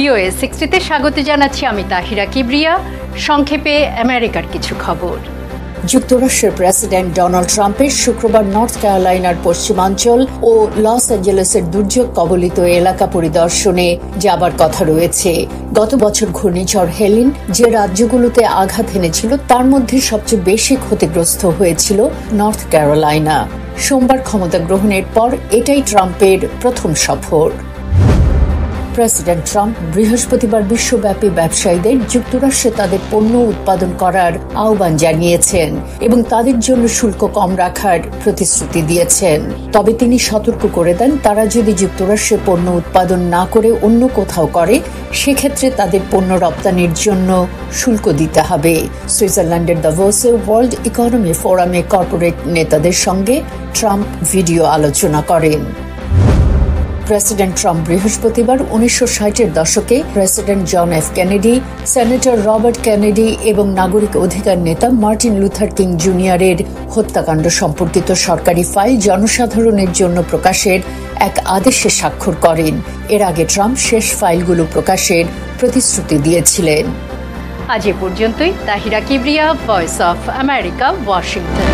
VOA 60-তে স্বাগত জানাচ্ছি আমি তাহিরা কিবরিয়া। সংক্ষেপে আমেরিকার কিছু খবর। যুক্তরাষ্ট্রের প্রেসিডেন্ট ডোনাল্ড ট্রাম্পের শুক্রবার নর্থ ক্যারোলাইনার পশ্চিমাঞ্চল ও লস অ্যাঞ্জেলেসের দুর্যোগ কবলিত এলাকা পরিদর্শনে যাবার কথা রয়েছে। গত বছর ঘূর্ণিঝড় হেলিন যে রাজ্যগুলোতে আঘাত এনেছিল তার মধ্যে সবচেয়ে বেশি ক্ষতিগ্রস্ত হয়েছিল নর্থ ক্যারোলাইনা। সোমবার ক্ষমতা গ্রহণের পর এটাই ট্রাম্পের প্রথম সফর। প্রেসিডেন্ট ট্রাম্প বৃহস্পতিবার বিশ্বব্যাপী ব্যবসায়ীদের যুক্তরাষ্ট্রে তাদের পণ্য উৎপাদন করার আহ্বান জানিয়েছেন এবং তাদের জন্য শুল্ক কম রাখার প্রতিশ্রুতি দিয়েছেন। তবে তিনি সতর্ক করে দেন, তারা যদি যুক্তরাষ্ট্রে পণ্য উৎপাদন না করে অন্য কোথাও করে সেক্ষেত্রে তাদের পণ্য রপ্তানির জন্য শুল্ক দিতে হবে। সুইজারল্যান্ডের দাভোসে ওয়ার্ল্ড ইকোনমি ফোরামে কর্পোরেট নেতাদের সঙ্গে ট্রাম্প ভিডিও আলোচনা করেন। প্রেসিডেন্ট ট্রাম্প বৃহস্পতিবার 1960-এর দশকে president John F Kennedy, senator Robert Kennedy এবং নাগরিক অধিকার নেতা মার্টিন লুথার কিং জুনিয়রের হত্যাকাণ্ড সম্পর্কিত সরকারি ফাইল জনসাধারণের জন্য প্রকাশের এক আদেশে স্বাক্ষর করেন। এর আগে ট্রাম্প শেষ ফাইলগুলো প্রকাশের প্রতিশ্রুতি দিয়েছিলেন। আজ এ পর্যন্তই। Tahira Kibria, voice of America, Washington.